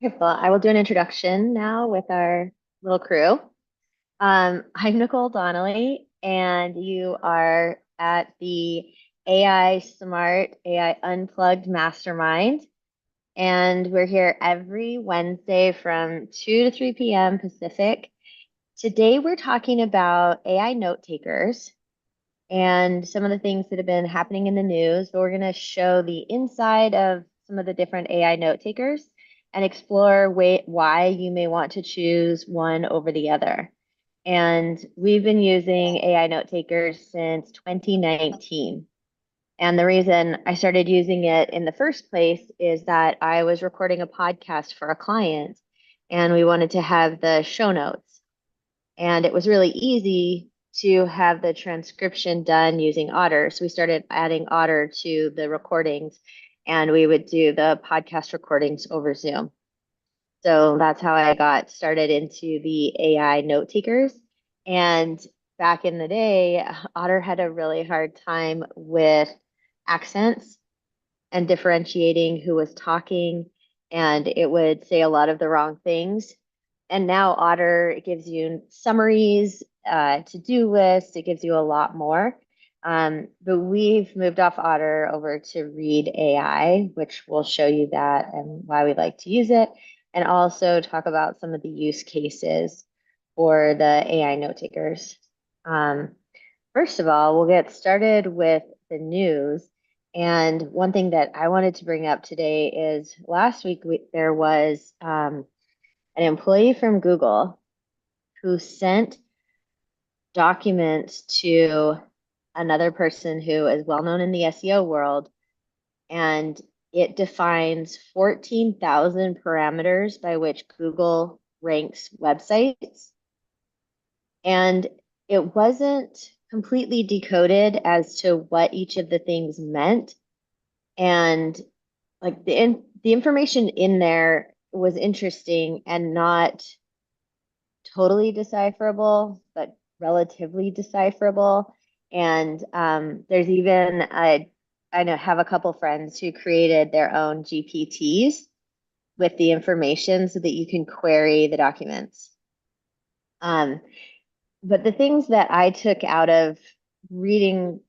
Okay, well, I will do an introduction now with our little crew. I'm Nicole Donnelly, and you are at the AI Smart AI Unplugged Mastermind. And we're here every Wednesday from 2 to 3 p.m. Pacific. Today, we're talking about AI note takers and some of the things that have been happening in the news. But we're going to show the inside of some of the different AI note takers and explore why you may want to choose one over the other. And we've been using AI note takers since 2019. And the reason I started using it in the first place is that I was recording a podcast for a client and we wanted to have the show notes. And it was really easy to have the transcription done using Otter. So we started adding Otter to the recordings and we would do the podcast recordings over Zoom. So that's how I got started into the AI note takers. And back in the day, Otter had a really hard time with accents and differentiating who was talking, and it would say a lot of the wrong things. And now Otter gives you summaries, to-do lists, it gives you a lot more. But we've moved off Otter over to Read AI, which will show you that and why we like to use it, and also talk about some of the use cases for the AI note takers. Um, First of all, we'll get started with the news. And one thing that I wanted to bring up today is last week there was an employee from Google who sent documents to another person who is well known in the SEO world, and it defines 14,000 parameters by which Google ranks websites. And it wasn't completely decoded as to what each of the things meant. And like the information in there was interesting and not totally decipherable, but relatively decipherable. And there's even I know have a couple friends who created their own GPTs with the information so that you can query the documents. Um, but the things that I took out of reading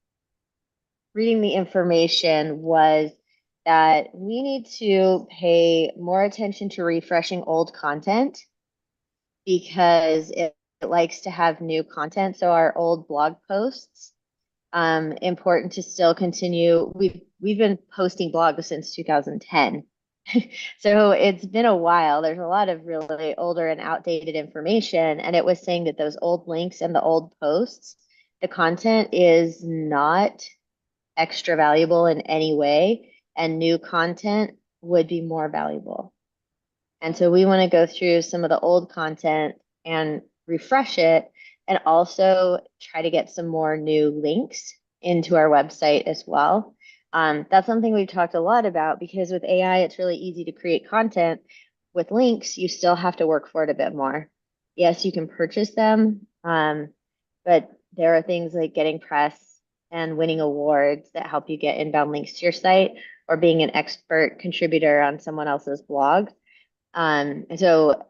reading the information was that we need to pay more attention to refreshing old content because it likes to have new content. So our old blog posts, important to still continue. We've been posting blogs since 2010. So it's been a while. There's a lot of really older and outdated information. And it was saying that those old links and the old posts, the content is not extra valuable in any way, and new content would be more valuable. And so we want to go through some of the old content and refresh it, and also try to get some more new links into our website as well. That's something we've talked a lot about because with AI, it's really easy to create content. With links, you still have to work for it a bit more. Yes, you can purchase them, but there are things like getting press and winning awards that help you get inbound links to your site or being an expert contributor on someone else's blog. And so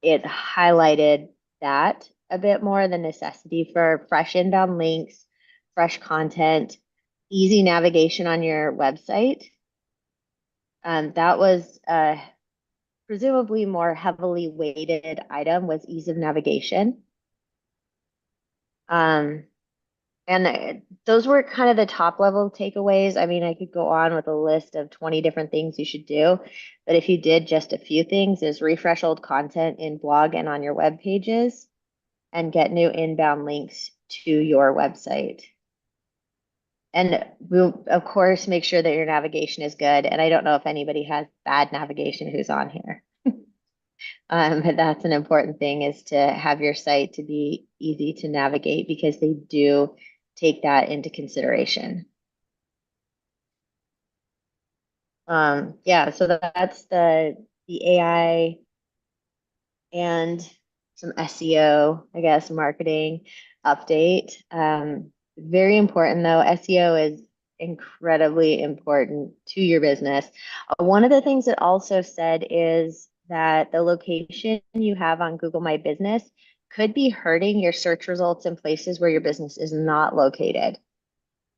it highlighted that a bit more, the necessity for fresh inbound links, fresh content, easy navigation on your website. That was a presumably more heavily weighted item, was ease of navigation. Um, And those were kind of the top level takeaways. I mean, I could go on with a list of 20 different things you should do, but if you did just a few things, is refresh old content in blog and on your web pages and get new inbound links to your website. And we'll, of course, make sure that your navigation is good. And I don't know if anybody has bad navigation who's on here. But that's an important thing, is to have your site to be easy to navigate because they do take that into consideration. Yeah, so that's the AI and some SEO, I guess, marketing update. Very important though, SEO is incredibly important to your business. One of the things it also said is that the location you have on Google My Business could be hurting your search results in places where your business is not located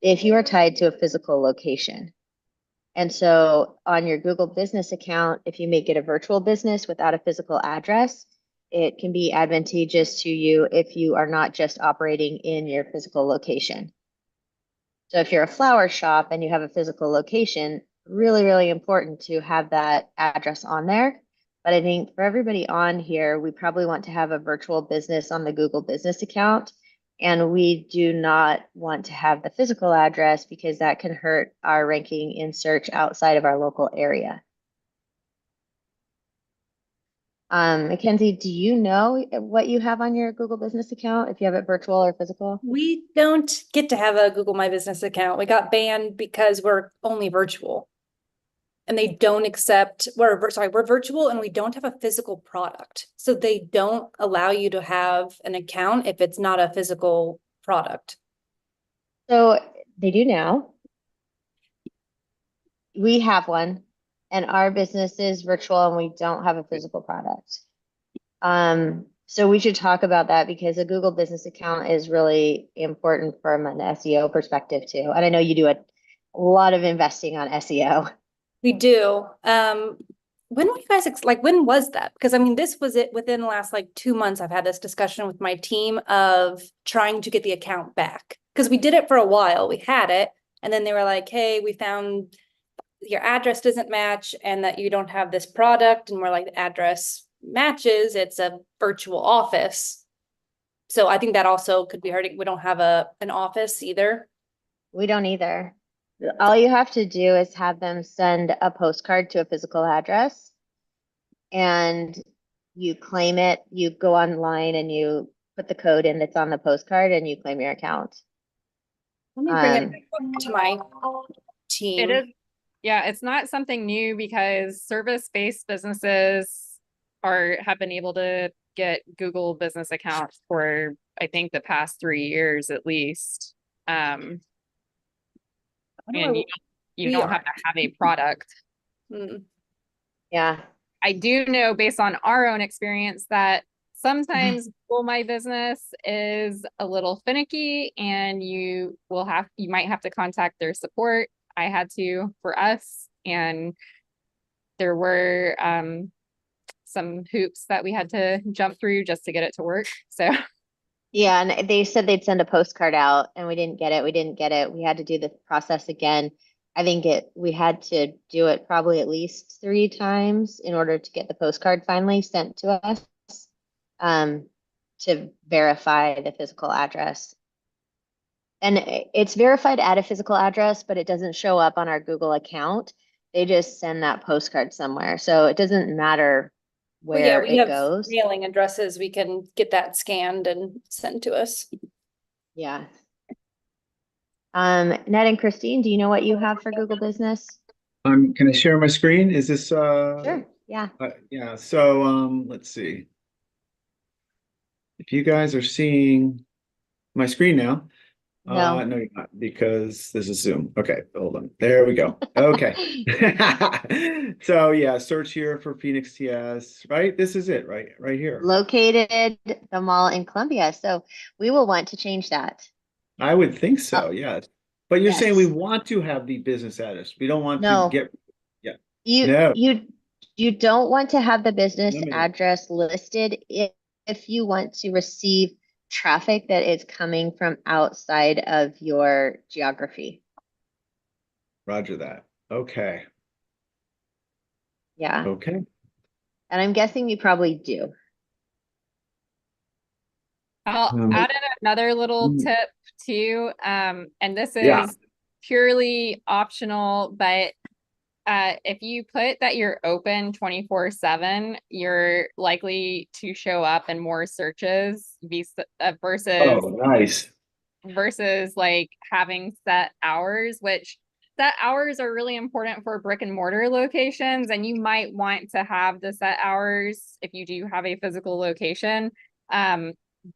if you are tied to a physical location. And so on your Google Business account, if you make it a virtual business without a physical address, it can be advantageous to you if you are not just operating in your physical location. So if you're a flower shop and you have a physical location, really, really important to have that address on there. But I think for everybody on here, we probably want to have a virtual business on the Google Business account. And we do not want to have the physical address because that can hurt our ranking in search outside of our local area. Mackenzie, do you know what you have on your Google Business account, if you have it virtual or physical? We don't get to have a Google My Business account. We got banned because we're only virtual. And they don't accept, we're virtual and we don't have a physical product. So they don't allow you to have an account if it's not a physical product. So they do now. We have one, and our business is virtual and we don't have a physical product. So we should talk about that because a Google Business account is really important from an SEO perspective too. And I know you do a lot of investing on SEO. We do. When were you guys when was that? Because I mean, this was it within the last 2 months. I've had this discussion with my team of trying to get the account back because we did it for a while. We had it, and then they were like, "Hey, we found your address doesn't match, and that you don't have this product." And we're like, "The address matches. It's a virtual office." So I think that also could be hurting. We don't have an office either. We don't either. All you have to do is have them send a postcard to a physical address and you claim it. You go online and you put the code in that's on the postcard and you claim your account. Let me bring it back to my team. It is, yeah, it's not something new because service-based businesses have been able to get Google Business accounts for, I think, the past 3 years at least. And you don't have to have a product. Yeah. I do know based on our own experience that sometimes Google My Business is a little finicky and you might have to contact their support. I had to for us, and there were some hoops that we had to jump through just to get it to work. So yeah, and they said they'd send a postcard out and we didn't get it. We had to do the process again. I think we had to do it probably at least 3 times in order to get the postcard finally sent to us to verify the physical address. And it's verified at a physical address, but it doesn't show up on our Google account. They just send that postcard somewhere. So it doesn't matter where we it have goes. mailing addresses. We can get that scanned and sent to us. Yeah. Ned and Christine, do you know what you have for Google Business? Can I share my screen? Is this Sure. Yeah. Yeah, so let's see. If you guys are seeing my screen now. No. No, you're not, because this is Zoom. Okay, hold on. There we go. Okay. So yeah, search here for Phoenix TS, right? This is it, right? Right here. Located the mall in Columbia. So we will want to change that. I would think so, yes. But you're saying we Yes. want to have the business address. We don't want No. to get, yeah. You don't want to have the business Limited. address listed if you want to receive traffic that is coming from outside of your geography. Roger that. Okay. Yeah. Okay. And I'm guessing you probably do. I'll add in another little tip too. And this Yeah. is purely optional, but if you put that you're open 24/7, you're likely to show up in more searches Nice. versus like having set hours, which set hours are really important for brick and mortar locations. And you might want to have the set hours if you do have a physical location.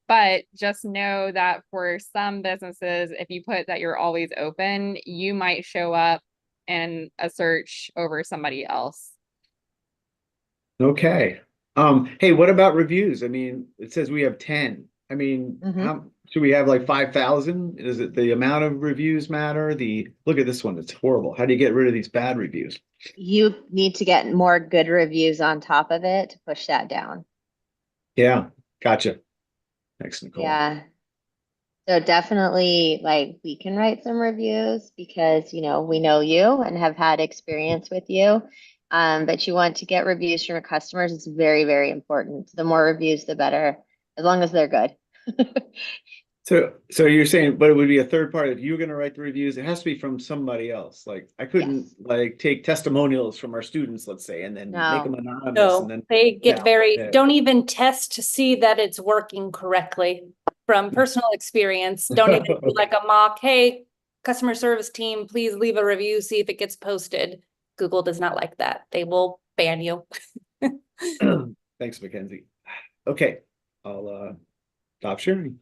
But just know that for some businesses, if you put that you're always open, you might show up in a search over somebody else. Okay. Hey, what about reviews? I mean, it says we have 10. I mean, Mhm. how should we have like 5,000? Is it the amount of reviews matter? Look at this one, it's horrible. How do you get rid of these bad reviews? You need to get more good reviews on top of it to push that down. Yeah, gotcha. Thanks, Nicole. Yeah. So definitely, like, we can write some reviews because, we know you and have had experience with you. But you want to get reviews from your customers. It's very, very important. The more reviews, the better, as long as they're good. So you're saying, but it would be a third party. If you're going to write the reviews, it has to be from somebody else. Like I couldn't Yes. like take testimonials from our students, let's say, and then make them No. anonymous and So then they get no. very, Yeah. don't even test to see that it's working correctly. From personal experience, don't even do like a mock, hey, customer service team, please leave a review, see if it gets posted. Google does not like that. They will ban you. Thanks, Mackenzie. Okay, I'll stop sharing.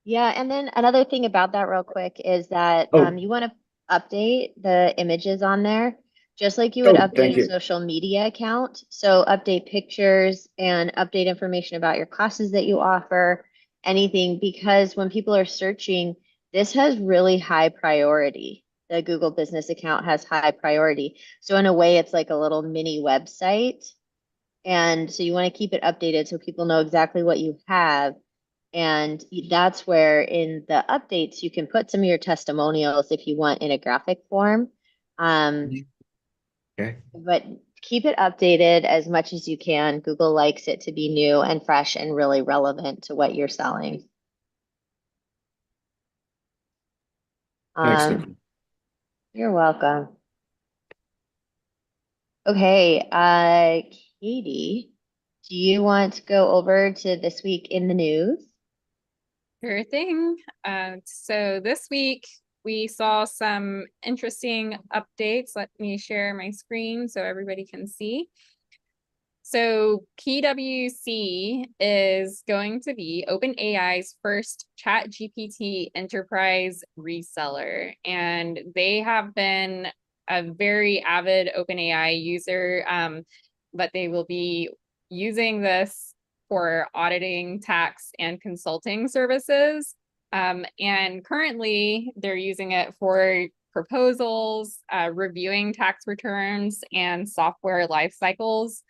Yeah, and then another thing about that real quick is that Oh, you want to update the images on there, just like you would oh, update thank a you. social media account. So update pictures and update information about your classes that you offer, anything, because when people are searching, this has really high priority. The Google Business account has high priority. So in a way, it's like a little mini website. And so you want to keep it updated so people know exactly what you have, and that's where in the updates, you can put some of your testimonials if you want in a graphic form. Um, Okay, but keep it updated as much as you can. Google likes it to be new and fresh and really relevant to what you're selling. thanks, Um, Nicole. you're welcome. Okay, Katie, do you want to go over to this week in the news? Sure thing. So this week we saw some interesting updates. Let me share my screen so everybody can see. So PwC is going to be OpenAI's first ChatGPT enterprise reseller, and they have been a very avid OpenAI user, but they will be using this for auditing, tax, and consulting services. And currently, they're using it for proposals, reviewing tax returns, and software life cycles.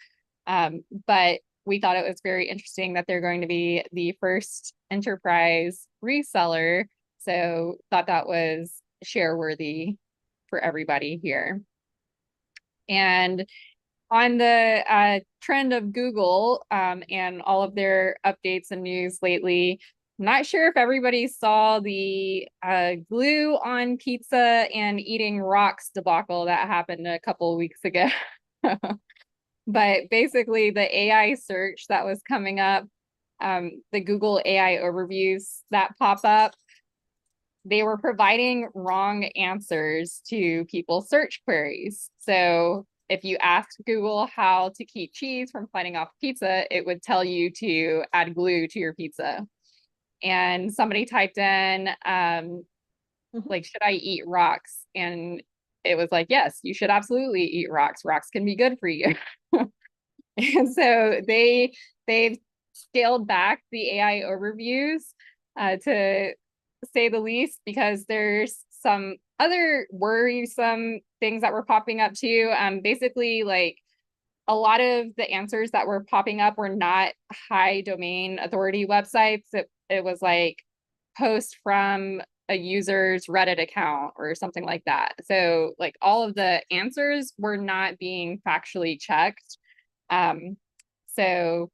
But we thought it was very interesting that they're going to be the first enterprise reseller. So thought that was share worthy for everybody here. And on the trend of Google and all of their updates and news lately, I'm not sure if everybody saw the glue on pizza and eating rocks debacle that happened a couple of weeks ago. But basically, the AI search that was coming up, the Google AI overviews that pop up, they were providing wrong answers to people's search queries. So if you asked Google how to keep cheese from sliding off pizza, it would tell you to add glue to your pizza. And somebody typed in, like, should I eat rocks? And it was like, yes, you should absolutely eat rocks. Rocks can be good for you. And so they've scaled back the AI overviews to say the least, because there's some other worrisome things that were popping up too. Basically, like a lot of the answers that were popping up were not high domain authority websites. It was like post from a user's Reddit account or something like that. So like all of the answers were not being factually checked. So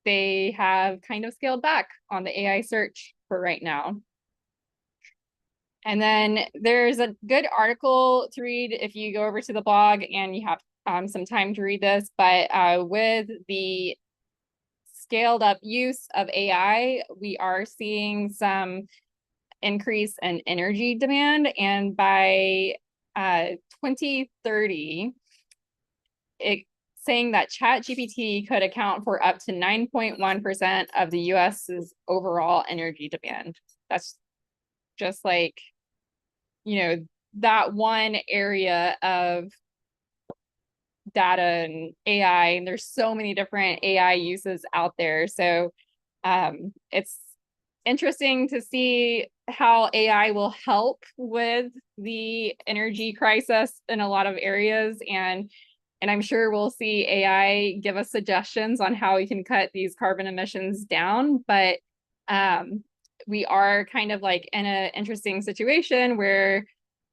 they have kind of scaled back on the AI search for right now. And then there's a good article to read if you go over to the blog and you have some time to read this, but with the scaled up use of AI, we are seeing some increase in energy demand. And by 2030, it saying that ChatGPT could account for up to 9.1% of the US's overall energy demand. That's just like, that one area of data and AI, and there's so many different AI uses out there. So it's interesting to see how AI will help with the energy crisis in a lot of areas. And I'm sure we'll see AI give us suggestions on how we can cut these carbon emissions down. But we are kind of like in an interesting situation where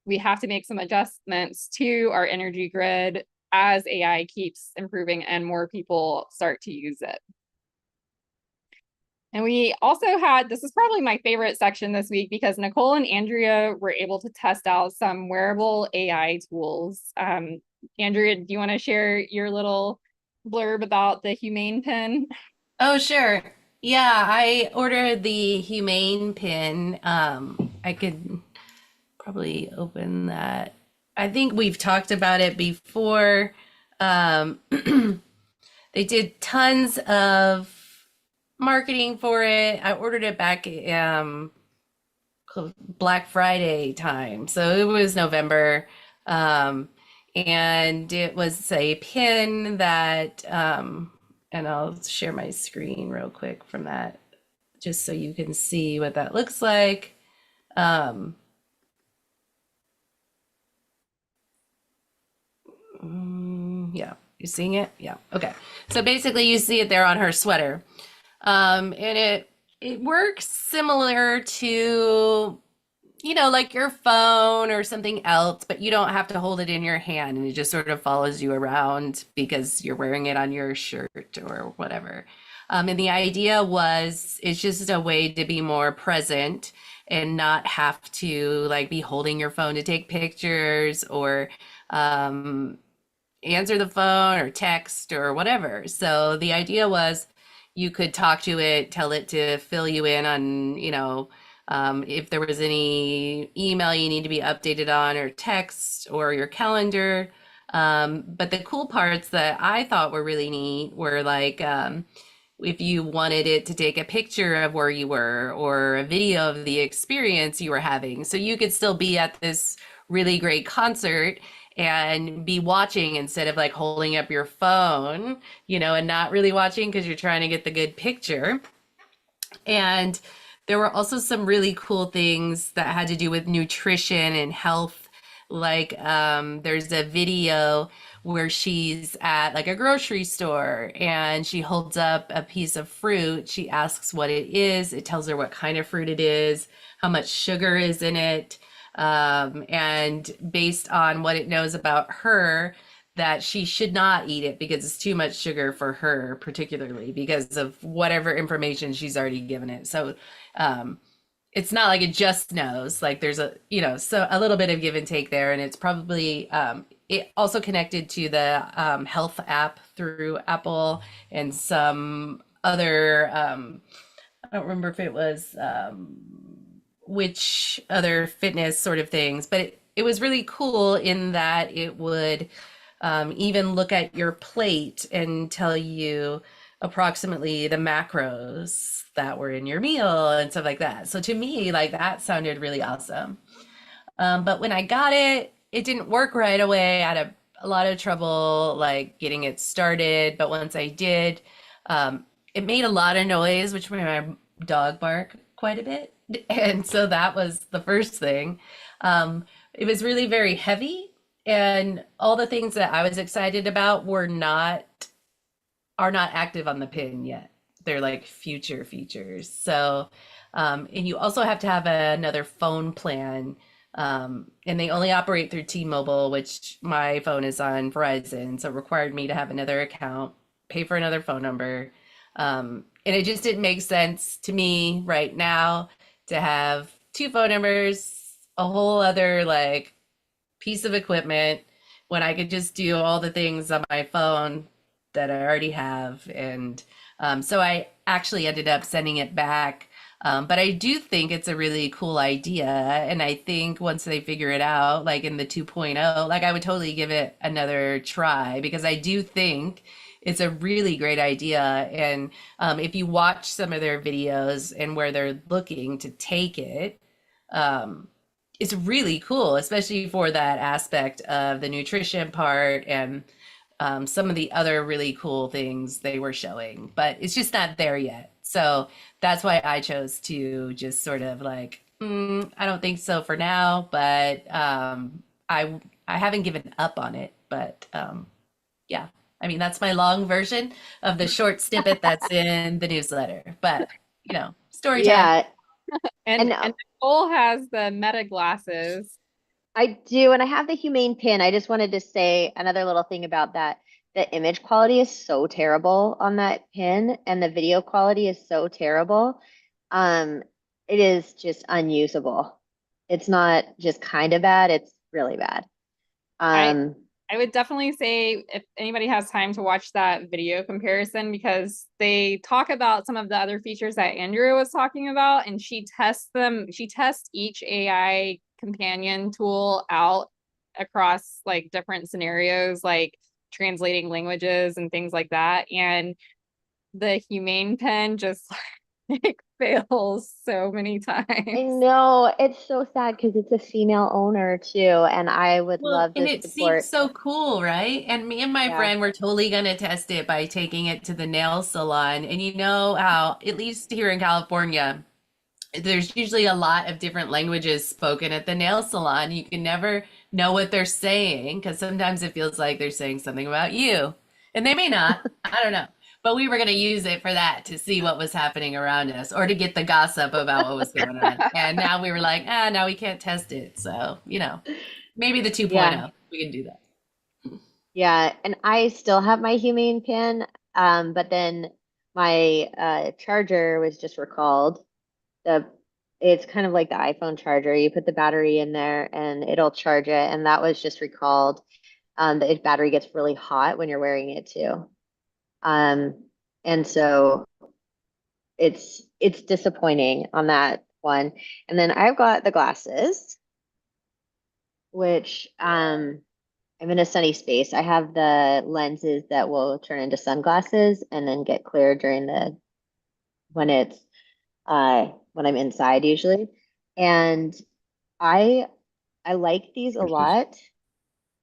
we have to make some adjustments to our energy grid as AI keeps improving and more people start to use it. And we also had, this is probably my favorite section this week because Nicole and Andrea were able to test out some wearable AI tools. Andrea, do you want to share your little blurb about the Humane pin? Oh, sure. Yeah, I ordered the humane pin. I could probably open that. I think we've talked about it before. They did tons of marketing for it. I ordered it back Black Friday time. So it was November. And it was a pin that, and I'll share my screen real quick from that, just so you can see what that looks like. Yeah, you seeing it? Yeah. Okay. So basically you see it there on her sweater. And it works similar to, you know, like your phone or something else, but you don't have to hold it in your hand and it just sort of follows you around because you're wearing it on your shirt or whatever. And the idea was it's just a way to be more present and not have to like be holding your phone to take pictures or answer the phone or text or whatever. So the idea was you could talk to it, tell it to fill you in on, you know, if there was any email you need to be updated on or text or your calendar. But the cool parts that I thought were really neat were like, if you wanted it to take a picture of where you were or a video of the experience you were having. So you could still be at this really great concert and be watching instead of like holding up your phone, you know, and not really watching because you're trying to get the good picture. And there were also some really cool things that had to do with nutrition and health. Like there's a video where she's at like a grocery store and she holds up a piece of fruit. She asks what it is. It tells her what kind of fruit it is, how much sugar is in it. And based on what it knows about her, that she should not eat it because it's too much sugar for her, particularly because of whatever information she's already given it. So it's not like it just knows, like there's a, you know, so a little bit of give and take there. And it's probably, it also connected to the health app through Apple and some other, I don't remember if it was which other fitness sort of things, but it was really cool in that it would even look at your plate and tell you approximately the macros that were in your meal and stuff like that. So to me, like that sounded really awesome. But when I got it, it didn't work right away. I had a lot of trouble like getting it started. But once I did, it made a lot of noise, which made my dog bark quite a bit. And so that was the first thing. It was really very heavy, and all the things that I was excited about are not active on the pin yet. They're like future features. So, and you also have to have another phone plan. And they only operate through T-Mobile, which my phone is on Verizon. So it required me to have another account, pay for another phone number. And it just didn't make sense to me right now to have two phone numbers, a whole other like piece of equipment when I could just do all the things on my phone that I already have. And so I actually ended up sending it back. But I do think it's a really cool idea. And I think once they figure it out, like in the 2.0, like I would totally give it another try because I do think it's a really great idea. And if you watch some of their videos and where they're looking to take it, it's really cool, especially for that aspect of the nutrition part and some of the other really cool things they were showing, but it's just not there yet. So that's why I chose to just sort of like, I don't think so for now, but I haven't given up on it. But yeah, I mean, that's my long version of the short snippet that's in the newsletter. But story time. Yeah. And And Nicole has the meta glasses. I do, and I have the humane pin. I just wanted to say another little thing about that. The image quality is so terrible on that pin, and the video quality is so terrible. Um, it is just unusable. It's not just kind of bad, it's really bad. I Um, I would definitely say if anybody has time to watch that video comparison, because they talk about some of the other features that Andrea was talking about, and she tests each AI companion tool out across like different scenarios, like translating languages and things like that. And the humane pen just like fails so many I times. know it's so sad because it's a female owner too, and I would Well, love and to it seems support. so cool, right? And me and my Yeah. friend were totally going to test it by taking it to the nail salon. And you know how, at least here in California, there's usually a lot of different languages spoken at the nail salon. You can never know what they're saying because sometimes it feels like they're saying something about you, and they may not. I don't know. But we were going to use it for that to see what was happening around us or to get the gossip about what was going on. And now we were like, now we can't test it. So, maybe the 2.0, Yeah. we can do that. Yeah, and I still have my humane pin, but then my charger was just recalled. The it's kind of like the iPhone charger. You put the battery in there and it'll charge it, and that was just recalled. The battery gets really hot when you're wearing it too. Um, and so it's disappointing on that one. And then I've got the glasses, which I'm in a sunny space. I have the lenses that will turn into sunglasses and then get clear during the when it's when I'm inside usually. And I I like these a lot.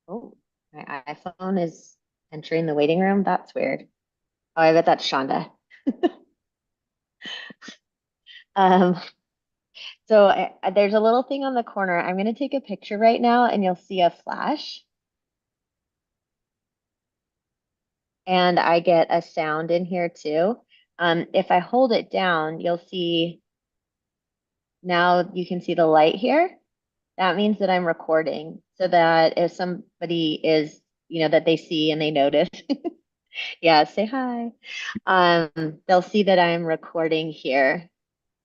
Oh, my iPhone is entering the waiting room. That's weird. Oh, I bet that's Shonda. Um, so there's a little thing on the corner. I'm going to take a picture right now and you'll see a flash. And I get a sound in here too. If I hold it down, you'll see now you can see the light here. That means that I'm recording so that if somebody is, that they see and they notice, yeah, say hi. They'll see that I'm recording here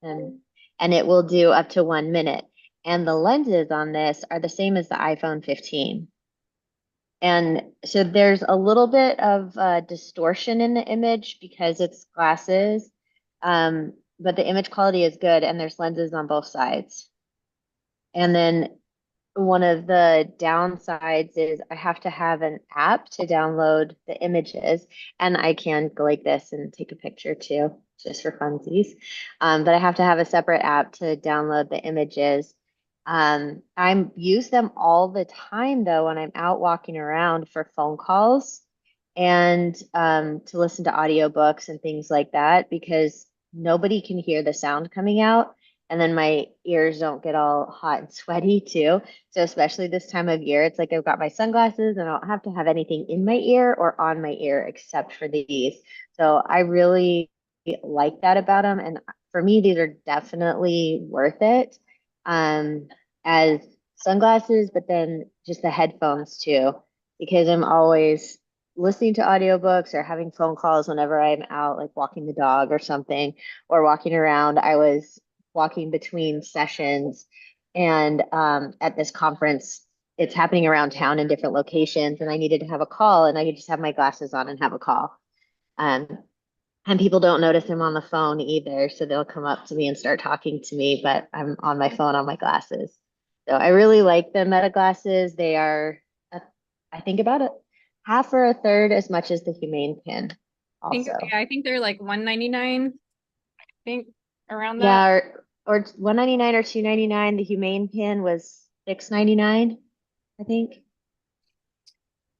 and it will do up to 1 minute. And the lenses on this are the same as the iPhone 15. And so there's a little bit of distortion in the image because it's glasses, but the image quality is good and there's lenses on both sides. And then one of the downsides is I have to have an app to download the images, and I can go like this and take a picture too, just for funsies. But I have to have a separate app to download the images. I use them all the time though when I'm out walking around for phone calls and to listen to audiobooks and things like that because nobody can hear the sound coming out. And then my ears don't get all hot and sweaty too. So especially this time of year, it's like I've got my sunglasses and I don't have to have anything in my ear or on my ear except for these. So I really like that about them. And for me, these are definitely worth it as sunglasses, but then just the headphones too, because I'm always listening to audiobooks or having phone calls whenever I'm out, like walking the dog or something, or walking around. I was walking between sessions and at this conference, it's happening around town in different locations, and I needed to have a call, and I could just have my glasses on and have a call. Um, and people don't notice I'm on the phone either, so they'll come up to me and start talking to me, but I'm on my phone on my glasses. So I really like the Meta glasses. They are, I think about it, half or a third as much as the Humane Pin. Also, I think they're like $199. I think around that. yeah, or 199 or 299. The Humane Pin was 699, I think.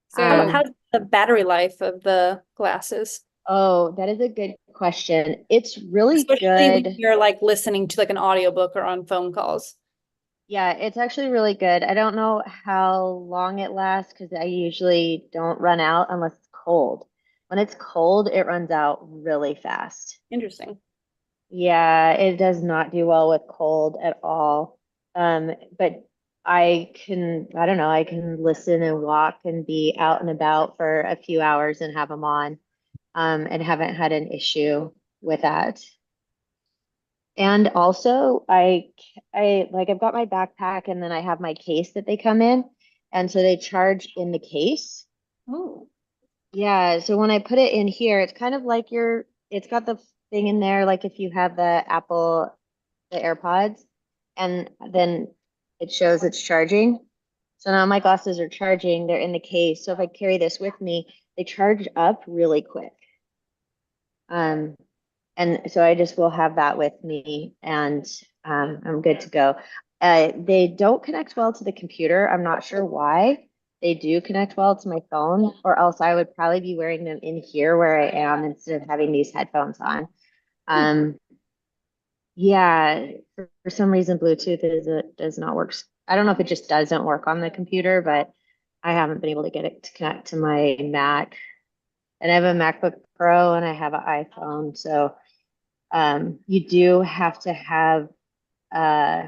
So How the battery life of the glasses? Oh, that is a good question. It's really Especially when good. you're like listening to like an audiobook or on phone calls. Yeah, it's actually really good. I don't know how long it lasts because I usually don't run out unless it's cold. When it's cold, it runs out really fast. Interesting. Yeah, it does not do well with cold at all. But I don't know, I can listen and walk and be out and about for a few hours and have them on, and haven't had an issue with that. And also, I like I've got my backpack and then I have my case that they come in, and so they charge in the case. Oh, Yeah, so when I put it in here, it's kind of like it's got the thing in there, like if you have the AirPods, and then it shows it's charging. So now my glasses are charging, they're in the case. So if I carry this with me, they charge up really quick. Um, and so I just will have that with me, and I'm good to go. They don't connect well to the computer. I'm not sure why. They do connect well to my phone, or else I would probably be wearing them in here where I am instead of having these headphones on. Um, yeah, for some reason, does not work. I don't know if it just doesn't work on the computer, but I haven't been able to get it to connect to my Mac. And I have a MacBook Pro and I have an iPhone, so you do have to have uh,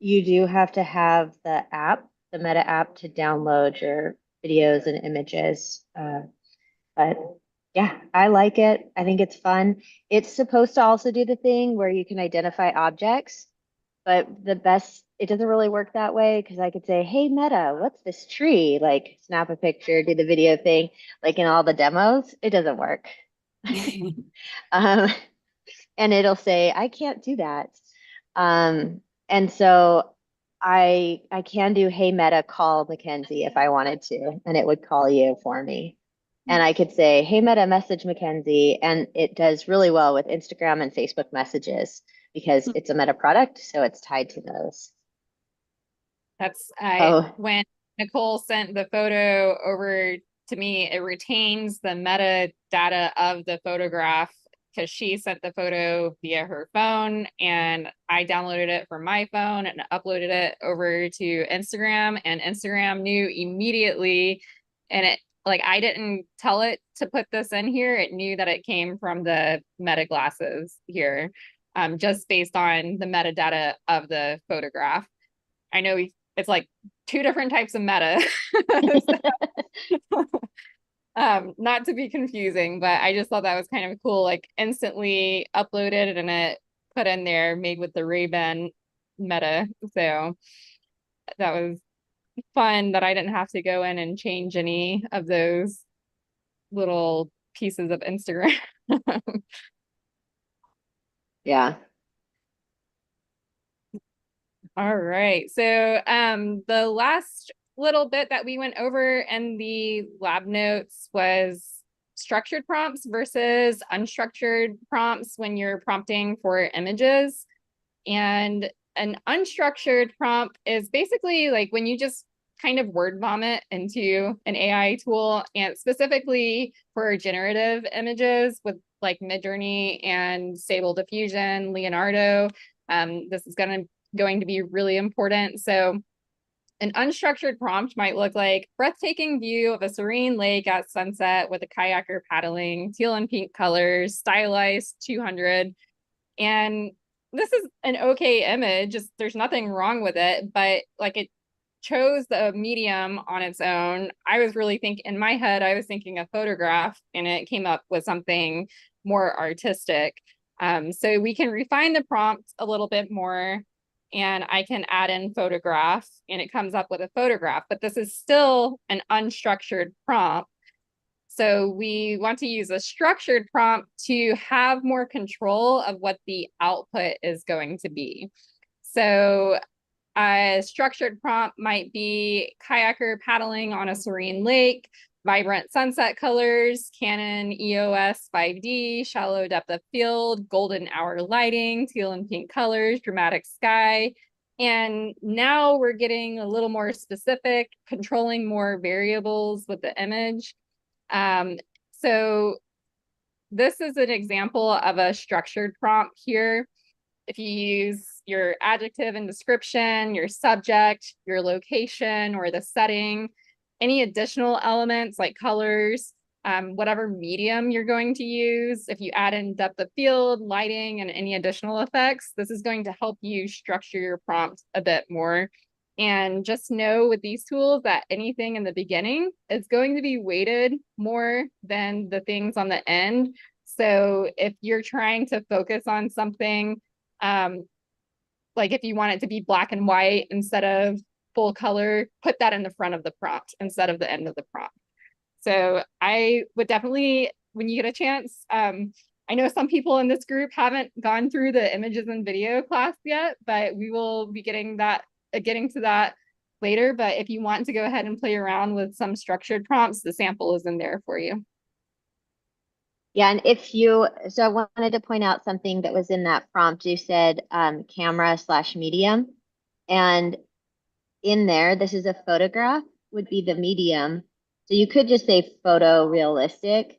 the app, the Meta app, to download your videos and images. But yeah, I like it. I think it's fun. It's supposed to also do the thing where you can identify objects, but it doesn't really work that way because I could say, "Hey Meta, what's this tree?" Like snap a picture, do the video thing, like in all the demos. It doesn't work. Um, and it'll say, I can't do that. And so I can do, hey Meta, call Mackenzie if I wanted to, and it would call you for me. And I could say, hey Meta, message Mackenzie, and it does really well with Instagram and Facebook messages because it's a Meta product, so it's tied to those. That's Oh, when Nicole sent the photo over to me, it retains the metadata of the photograph because she sent the photo via her phone, and I downloaded it from my phone and uploaded it over to Instagram, and Instagram knew immediately. And it, like, I didn't tell it to put this in here. It knew that it came from the Meta glasses here, just based on the metadata of the photograph. I know it's like two different types of meta. Not to be confusing, but I just thought that was kind of cool. Like instantly uploaded and it put in there, made with the Ray-Ban meta. So that was fun that I didn't have to go in and change any of those little pieces of Instagram. yeah. All right. So the last little bit that we went over in the lab notes was structured prompts versus unstructured prompts when you're prompting for images. And an unstructured prompt is basically like when you just kind of word vomit into an AI tool, and specifically for generative images with like Midjourney and Stable Diffusion, Leonardo. This is going to be really important. So an unstructured prompt might look like breathtaking view of a serene lake at sunset with a kayaker paddling, teal and pink colors, stylized 200. And this is an okay image, just there's nothing wrong with it, but like it chose the medium on its own. I was really in my head, I was thinking a photograph, and it came up with something more artistic. So we can refine the prompt a little bit more, and I can add in photograph, and it comes up with a photograph, but this is still an unstructured prompt. So we want to use a structured prompt to have more control of what the output is going to be. So a structured prompt might be kayaker paddling on a serene lake, vibrant sunset colors, Canon EOS 5D, shallow depth of field, golden hour lighting, teal and pink colors, dramatic sky. And now we're getting a little more specific, controlling more variables with the image. So this is an example of a structured prompt here. If you use your adjective and description, your subject, your location, or the setting, any additional elements like colors, whatever medium you're going to use, if you add in depth of field, lighting, and any additional effects, this is going to help you structure your prompt a bit more. And just know with these tools that anything in the beginning is going to be weighted more than the things on the end. So if you're trying to focus on something, like if you want it to be black and white instead of full color, put that in the front of the prompt instead of the end of the prompt. So I would definitely, when you get a chance, I know some people in this group haven't gone through the images and video class yet, but we will be getting to that later. But if you want to go ahead and play around with some structured prompts, the sample is in there for you. Yeah, and so I wanted to point out something that was in that prompt. You said camera/medium, and in there, this is a photograph, would be the medium. So you could just say photo realistic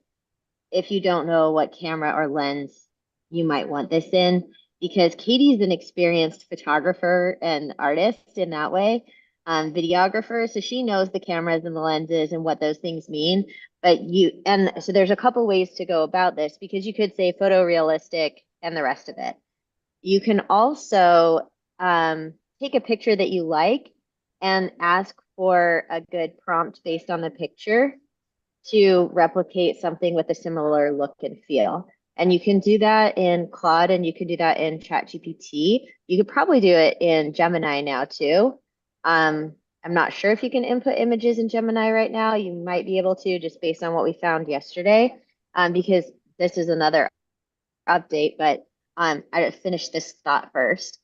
if you don't know what camera or lens you might want this in, because Katie's an experienced photographer and artist in that way, videographer. So she knows the cameras and the lenses and what those things mean. And so there's a couple ways to go about this, because you could say photorealistic and the rest of it. You can also take a picture that you like and ask for a good prompt based on the picture to replicate something with a similar look and feel. And you can do that in Claude, and you can do that in ChatGPT. You could probably do it in Gemini now too. I'm not sure if you can input images in Gemini right now. You might be able to, just based on what we found yesterday, because this is another update. But I finished this thought first.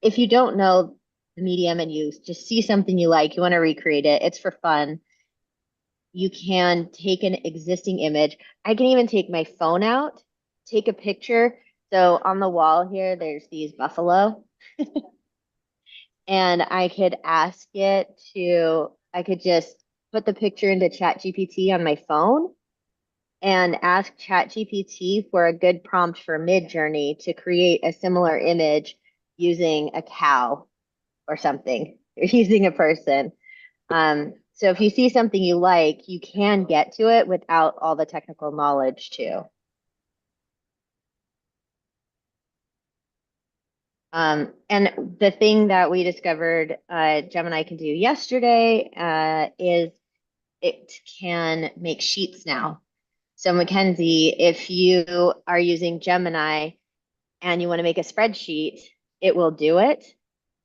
If you don't know the medium and you just see something you like, you want to recreate it, it's for fun. You can take an existing image. I can even take my phone out, take a picture. So on the wall here, there's these buffalo. And I could just put the picture into ChatGPT on my phone and ask ChatGPT for a good prompt for Midjourney to create a similar image using a cow or something, or using a person. So if you see something you like, you can get to it without all the technical knowledge too. And the thing that we discovered Gemini can do yesterday is it can make sheets now. So Mackenzie, if you are using Gemini and you want to make a spreadsheet, it will do it.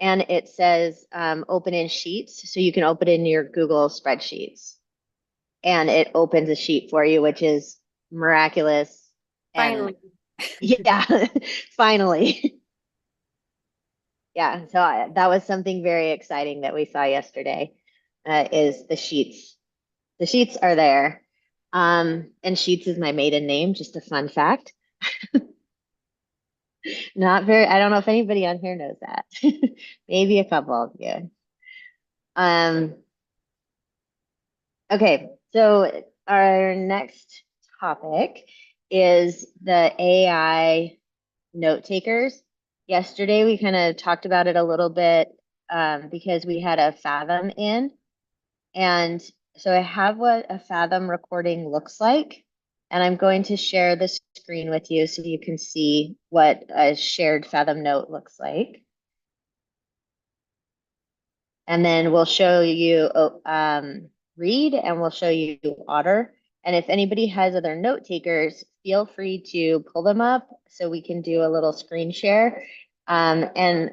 And it says open in Sheets, so you can open in your Google spreadsheets. And it opens a sheet for you, which is miraculous. Finally. Yeah, finally. Yeah, so that was something very exciting that we saw yesterday, is the sheets. The sheets are there. And Sheets is my maiden name, just a fun fact. I don't know if anybody on here knows that. Maybe a couple of you. Okay, so our next topic is the AI note takers. Yesterday, we kind of talked about it a little bit because we had a Fathom in. And so I have what a Fathom recording looks like. And I'm going to share the screen with you so you can see what a shared Fathom note looks like. And then we'll show you Read, and we'll show you Otter. And if anybody has other note takers, feel free to pull them up so we can do a little screen share. And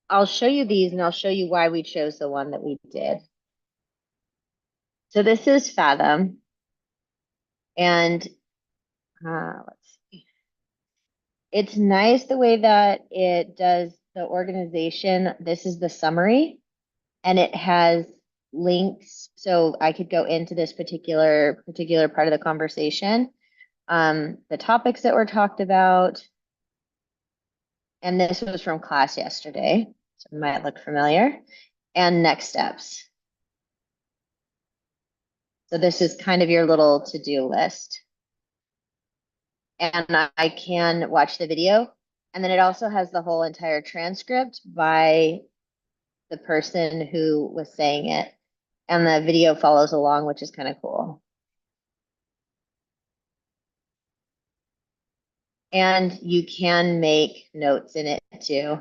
I'll show you these, and I'll show you why we chose the one that we did. So this is Fathom. And let's see. It's nice the way that it does the organization. This is the summary, and it has links, so I could go into this particular part of the conversation, the topics that were talked about, and this was from class yesterday. So it might look familiar. And next steps. So this is kind of your little to-do list. And I can watch the video. And then it also has the whole entire transcript by the person who was saying it. And the video follows along, which is kind of cool. And you can make notes in it too.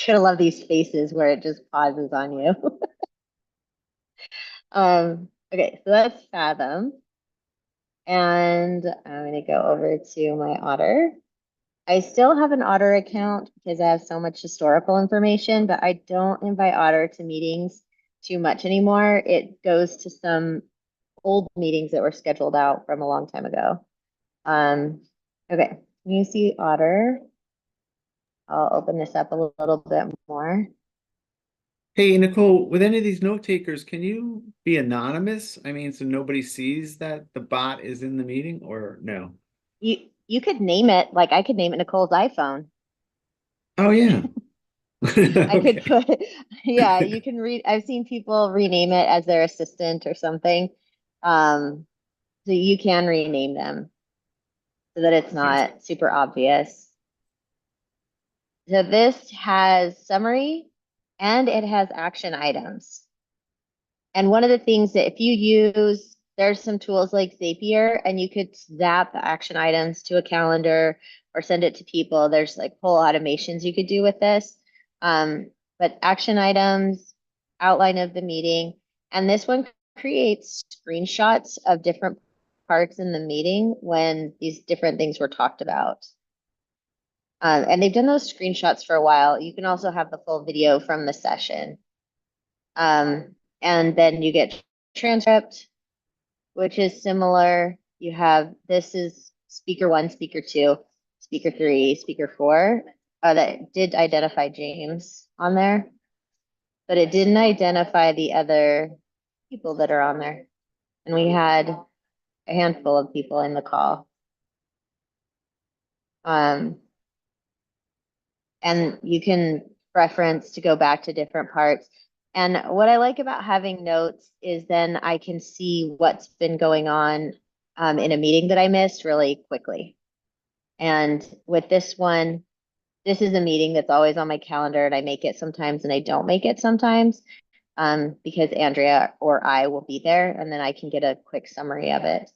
You're gonna love these faces where it just pauses on you. Okay, so that's Fathom. And I'm gonna go over to my Otter. I still have an Otter account because I have so much historical information, but I don't invite Otter to meetings too much anymore. It goes to some old meetings that were scheduled out from a long time ago. Okay, can you see Otter? I'll open this up a little bit more. Hey, Nicole, with any of these note takers, can you be anonymous? I mean, so nobody sees that the bot is in the meeting, or no? You could name it, like I could name it Nicole's iPhone. Oh, yeah. I could Okay. put, yeah, you can read, I've seen people rename it as their assistant or something. So you can rename them so that it's not super obvious. So this has summary and it has action items. And one of the things that if you use, there's some tools like Zapier and you could zap action items to a calendar or send it to people. There's like whole automations you could do with this. But action items, outline of the meeting, and this one creates screenshots of different parts in the meeting when these different things were talked about. And they've done those screenshots for a while. You can also have the full video from the session. And then you get transcript, which is similar. You have, this is speaker 1, speaker 2, speaker 3, speaker 4. That did identify James on there, but it didn't identify the other people that are on there. And we had a handful of people in the call. And you can preference to go back to different parts. And what I like about having notes is then I can see what's been going on in a meeting that I missed really quickly. And with this one, this is a meeting that's always on my calendar and I make it sometimes and I don't make it sometimes because Andrea or I will be there and then I can get a quick summary of it.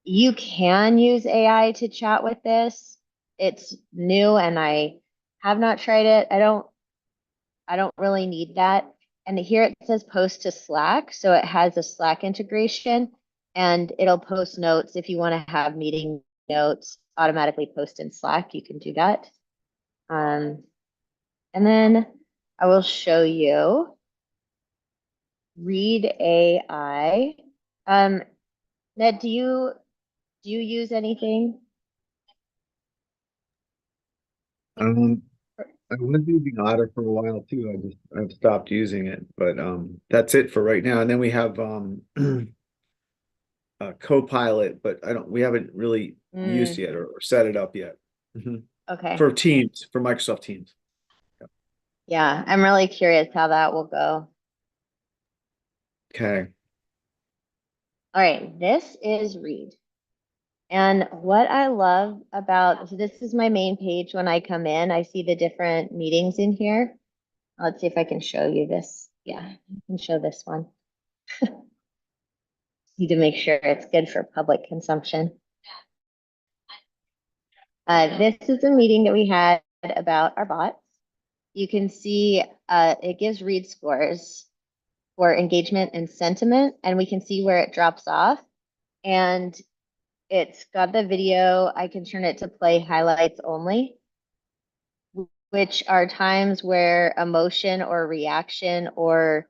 You can use AI to chat with this. It's new and I have not tried it. I don't really need that. And here it says post to Slack. So it has a Slack integration and it'll post notes. If you want to have meeting notes automatically post in Slack, you can do that. And then I will show you Read AI. Ned, do you use anything? I was using Otter for a while too. I've stopped using it, but that's it for right now. And then we have Copilot, but we haven't really used yet or set it up yet. Okay. For Teams, for Microsoft Teams. Yeah, I'm really curious how that will go. Okay. All right, this is Read. And what I love about, so this is my main page when I come in, I see the different meetings in here. Let's see if I can show you this. Yeah, I can show this one. Need to make sure it's good for public consumption. This is a meeting that we had about our bots. You can see it gives read scores for engagement and sentiment, and we can see where it drops off. And it's got the video. I can turn it to play highlights only, which are times where emotion or reaction or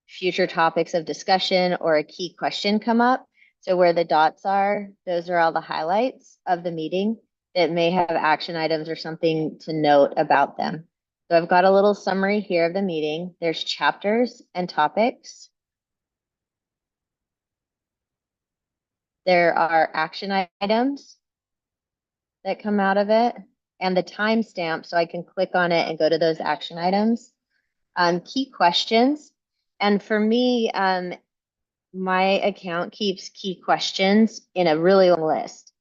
future topics of discussion or a key question come up. So where the dots are, those are all the highlights of the meeting that may have action items or something to note about them. So I've got a little summary here of the meeting. There's chapters and topics. There are action items that come out of it. and the timestamp so I can click on it and go to those action items. Key questions. And for me, my account keeps key questions in a really long list.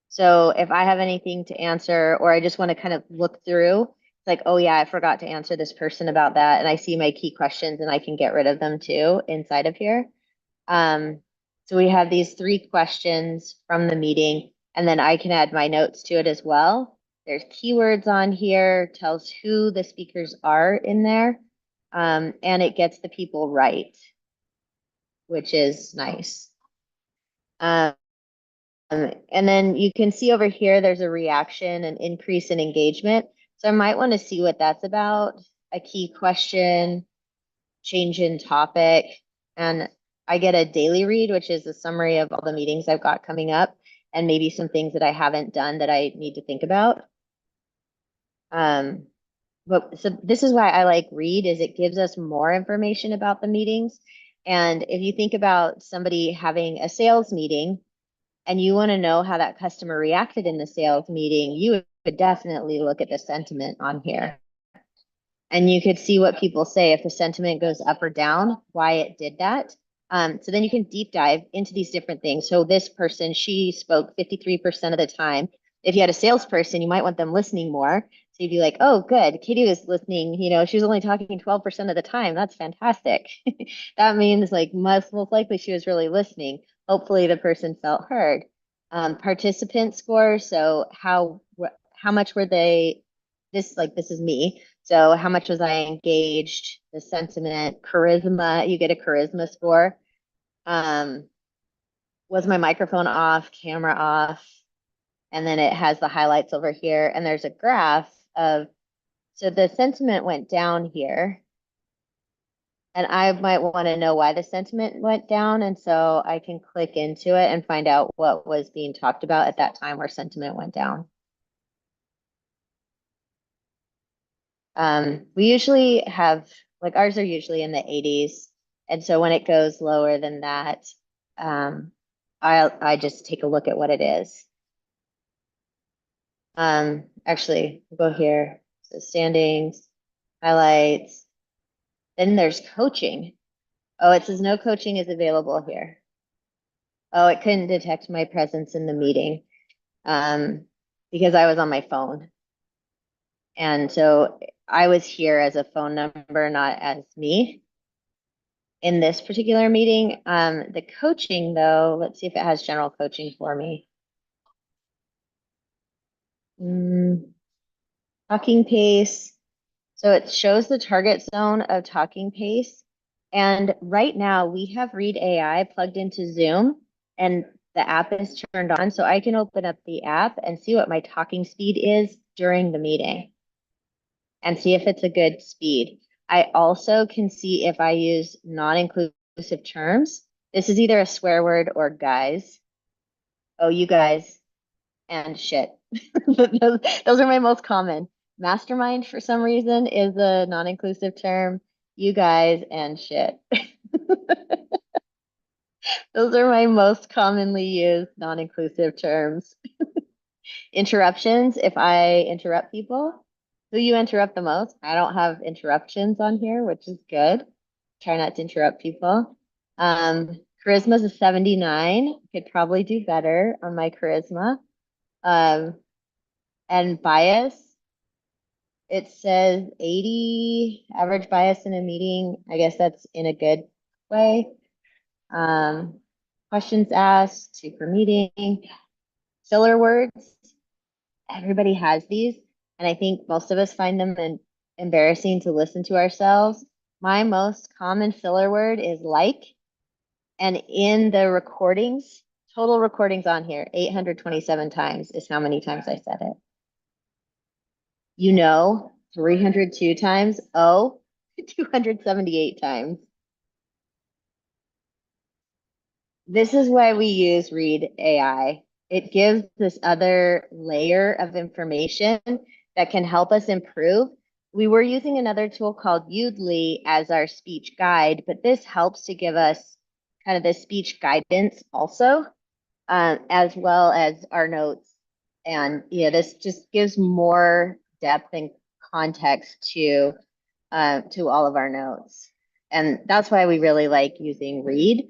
So if I have anything to answer, or I just want to kind of look through, it's like, oh yeah, I forgot to answer this person about that. And I see my key questions and I can get rid of them too inside of here. So we have these 3 questions from the meeting, and then I can add my notes to it as well. There's keywords on here, tells who the speakers are in there, and it gets the people right, which is nice. And then you can see over here, there's a reaction, an increase in engagement. So I might want to see what that's about. A key question, change in topic, and I get a daily read, which is a summary of all the meetings I've got coming up and maybe some things that I haven't done that I need to think about. But so this is why I like Read, is it gives us more information about the meetings. And if you think about somebody having a sales meeting and you want to know how that customer reacted in the sales meeting, you would definitely look at the sentiment on here. And you could see what people say if the sentiment goes up or down, why it did that. So then you can deep dive into these different things. So this person, she spoke 53% of the time. If you had a salesperson, you might want them listening more. So you'd be like, oh, good, Katie was listening. You know, she was only talking 12% of the time. That's fantastic. That means like most likely she was really listening. Hopefully the person felt heard. Participant score. So how much were they, this is me. So how much was I engaged? The sentiment, charisma, you get a charisma score. Was my microphone off, camera off? And then it has the highlights over here. And there's a graph of, so the sentiment went down here. And I might want to know why the sentiment went down. And so I can click into it and find out what was being talked about at that time where sentiment went down. We usually have, like ours are usually in the 80s. And so when it goes lower than that, I just take a look at what it is. Actually, we'll go here. So standings, highlights. Then there's coaching. Oh, it says no coaching is available here. Oh, it couldn't detect my presence in the meeting because I was on my phone. And so I was here as a phone number, not as me in this particular meeting. The coaching though, let's see if it has general coaching for me. Talking pace. So it shows the target zone of talking pace. And right now we have Read AI plugged into Zoom and the app is turned on. So I can open up the app and see what my talking speed is during the meeting and see if it's a good speed. I also can see if I use non-inclusive terms. This is either a swear word or guys. Oh, you guys and shit. Those are my most common. Mastermind for some reason is a non-inclusive term. You guys and shit. Those are my most commonly used non-inclusive terms. Interruptions, if I interrupt people. Who you interrupt the most? I don't have interruptions on here, which is good. Try not to interrupt people. Charisma's a 79. Could probably do better on my charisma. And bias, it says 80 average bias in a meeting. I guess that's in a good way. Questions asked, 2 per meeting. Filler words, everybody has these. And I think most of us find them embarrassing to listen to ourselves. My most common filler word is like. And in the recordings, total recordings on here, 827 times is how many times I said it. 302 times. 278 times. This is why we use Read AI. It gives this other layer of information that can help us improve. We were using another tool called Udly as our speech guide, but this helps to give us kind of the speech guidance also, as well as our notes And yeah, this just gives more depth and context to all of our notes. And that's why we really like using Read.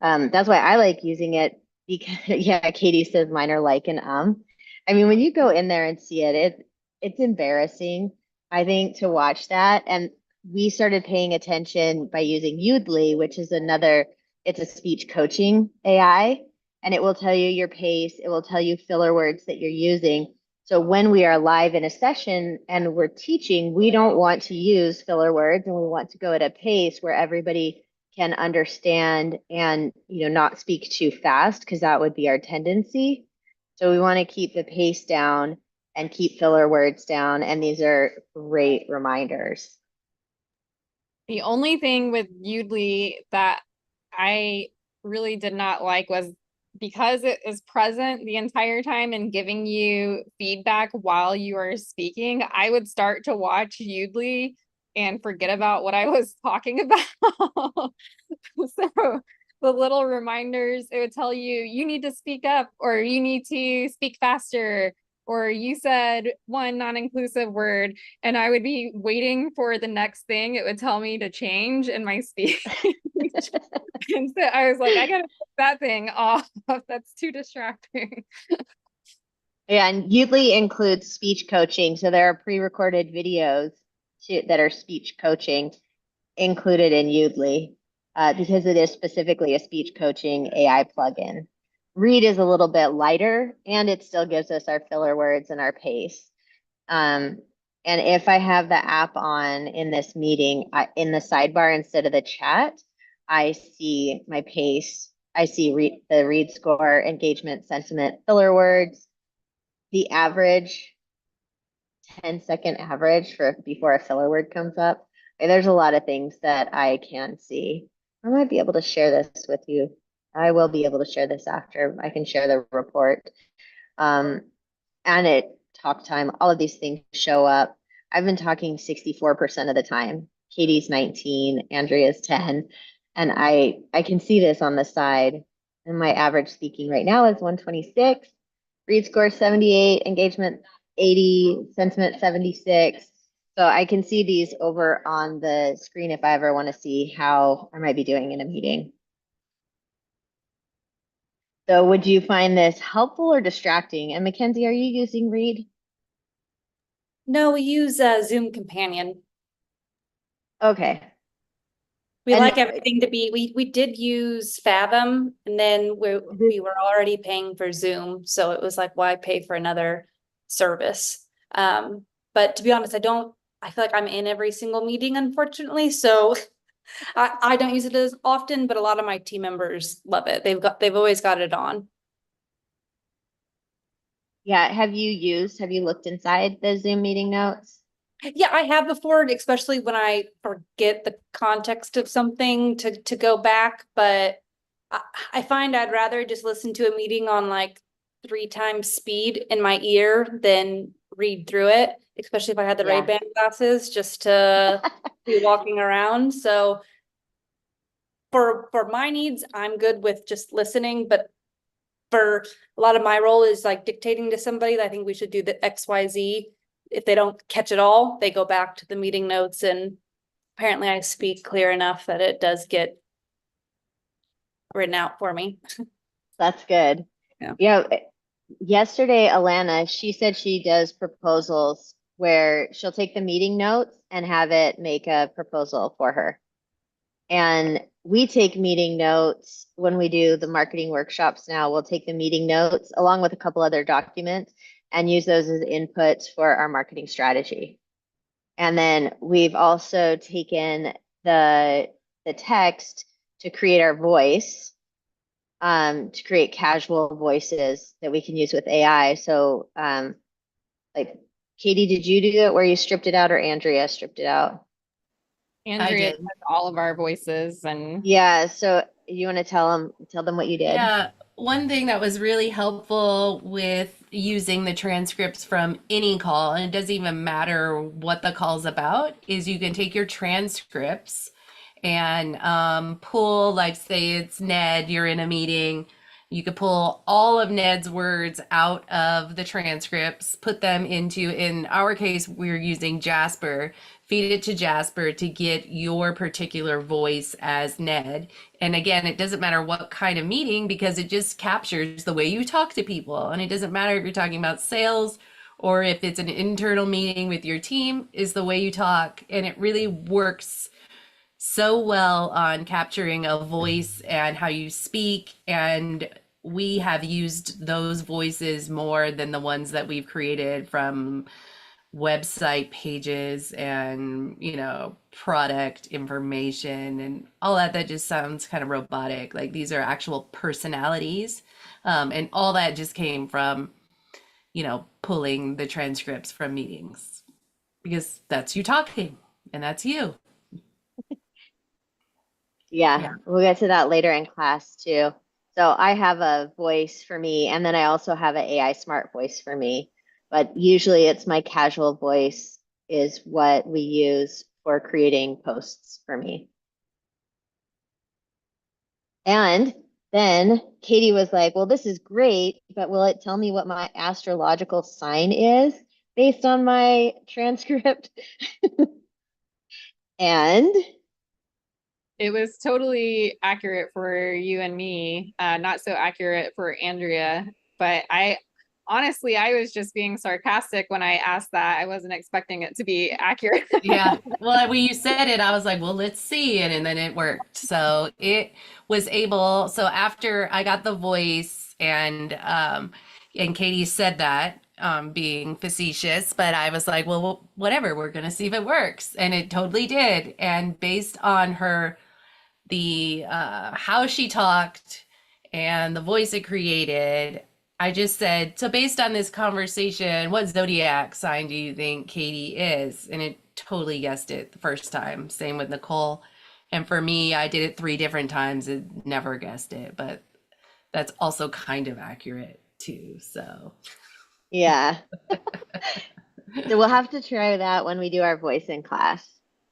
That's why I like using it because yeah, Katie says mine are like an I mean, when you go in there and see it, it's embarrassing, I think, to watch that. And we started paying attention by using Udly, which is it's a speech coaching AI, and it will tell you your pace, it will tell you filler words that you're using. So when we are live in a session and we're teaching, we don't want to use filler words, and we want to go at a pace where everybody can understand and not speak too fast, because that would be our tendency. So we want to keep the pace down and keep filler words down, and these are great reminders. The only thing with Udly that I really did not like was because it is present the entire time and giving you feedback while you are speaking, I would start to watch Udly and forget about what I was talking about. So the little reminders, it would tell you, you need to speak up, or you need to speak faster, or you said one non-inclusive word, and I would be waiting for the next thing it would tell me to change in my speech. And so I was like, I gotta put that thing off. That's too distracting. Yeah, and Udly includes speech coaching. So there are pre-recorded videos that are speech coaching included in Udly because it is specifically a speech coaching AI plugin. Read is a little bit lighter, and it still gives us our filler words and our pace. And if I have the app on in this meeting, in the sidebar instead of the chat, I see my pace. I see the read score, engagement, sentiment, filler words, the average 10-second average for before a filler word comes up. And there's a lot of things that I can see. I might be able to share this with you. I will be able to share this after. I can share the report. And talk time, all of these things show up. I've been talking 64% of the time. Katie's 19, Andrea's 10. And I can see this on the side. And my average speaking right now is 126. Read score 78, engagement 80, sentiment 76. So I can see these over on the screen if I ever want to see how I might be doing in a meeting. So would you find this helpful or distracting? And Mackenzie, are you using Read? No, we use Zoom Companion. Okay. We like everything to be, we did use Fathom, and then we were already paying for Zoom. So it was like, why pay for another service? But to be honest, I feel like I'm in every single meeting, unfortunately. So I don't use it as often, but a lot of my team members love it. They've always got it on. Yeah, have you looked inside the Zoom meeting notes? Yeah, I have before, especially when I forget the context of something to go back. But I find I'd rather just listen to a meeting on like 3 times speed in my ear than read through it, especially if I had the Ray-Ban glasses just to be walking around. So for my needs, I'm good with just listening, but for a lot of my role is like dictating to somebody that I think we should do the XYZ. If they don't catch it all, they go back to the meeting notes, and apparently I speak clear enough that it does get written out for me. That's good. Yeah. Yesterday, Alana, she said she does proposals where she'll take the meeting notes and have it make a proposal for her. And we take meeting notes when we do the marketing workshops now. We'll take the meeting notes along with a couple other documents and use those as inputs for our marketing strategy. And then we've also taken the text to create our voice, to create casual voices that we can use with AI. So like, Katie, did you do it where you stripped it out, or Andrea stripped it out? Andrea has all of our voices. And yeah, so you want to tell them what you did? Yeah, one thing that was really helpful with using the transcripts from any call, and it doesn't even matter what the call's about, is you can take your transcripts and pull, like say it's Ned, you're in a meeting, You could pull all of Ned's words out of the transcripts, put them into, in our case, we're using Jasper, feed it to Jasper to get your particular voice as Ned. And again, it doesn't matter what kind of meeting because it just captures the way you talk to people. And it doesn't matter if you're talking about sales or if it's an internal meeting with your team, is the way you talk. And it really works so well on capturing a voice and how you speak. And we have used those voices more than the ones that we've created from website pages and, you know, product information and all that. That just sounds kind of robotic. Like these are actual personalities. And all that just came from, you know, pulling the transcripts from meetings because that's you talking and that's you. Yeah, Yeah. we'll get to that later in class too. So I have a voice for me, and then I also have an AI smart voice for me. But usually it's my casual voice is what we use for creating posts for me. And then Katie was like, well, this is great, but will it tell me what my astrological sign is based on my transcript? And It was totally accurate for you and me, not so accurate for Andrea. But honestly, I was just being sarcastic when I asked that. I wasn't expecting it to be accurate. Yeah. Well, when you said it, I was like, well, let's see. And then it worked. So it was able, so after I got the voice and Katie said that, being facetious, but I was like, well, whatever, we're gonna see if it works. And it totally did. And based on her the how she talked and the voice it created, I just said, so based on this conversation, what zodiac sign do you think Katie is? And it totally guessed it the first time. Same with Nicole. And for me, I did it 3 different times. It never guessed it, but that's also kind of accurate too. So yeah, so we'll have to try that when we do our voice in class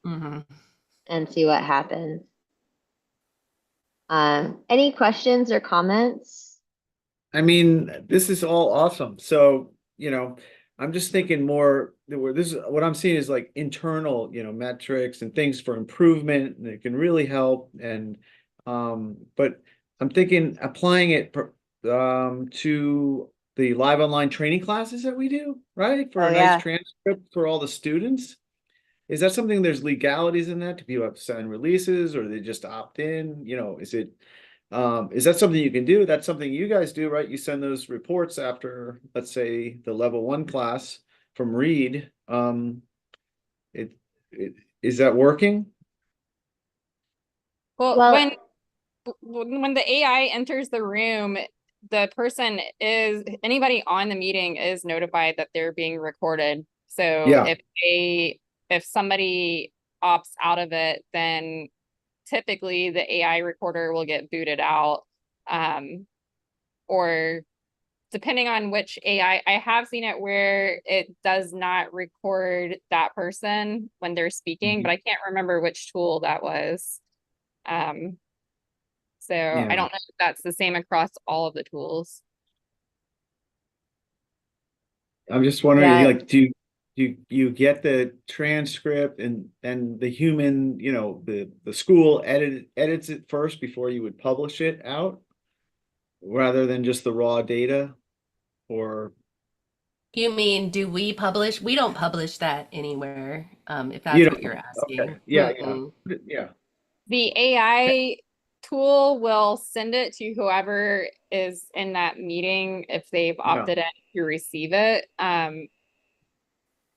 mhm. and see what happens. Any questions or comments? I mean, this is all awesome. So, you know, I'm just thinking more where this is what I'm seeing is like internal, you know, metrics and things for improvement, and it can really help. And but I'm thinking applying it to the live online training classes that we do, right? For Oh a nice yeah. transcript for all the students. Is that something there's legalities in that? Do people have to sign releases or do they just opt in? You know, is that something you can do? That's something you guys do, right? You send those reports after, let's say, the level 1 class from Read. It, it is that working? Well, Well, when the AI enters the room, the person is anybody on the meeting is notified that they're being recorded. So Yeah. if somebody opts out of it, then typically the AI recorder will get booted out. Or depending on which AI, I have seen it where it does not record that person when they're speaking, but I can't remember which tool that was. So I Yeah. don't know if that's the same across all of the tools. I'm just wondering, yeah, like, do you get the transcript and the human, you know, the school edits it first before you would publish it out rather than just the raw data? Or You mean, do we publish? We don't publish that anywhere, if you that's what you're don't? Okay. asking. Yeah, yeah. Mm-mm. Yeah. The AI tool will send it to whoever is in that meeting if they've Yeah. opted in to receive it.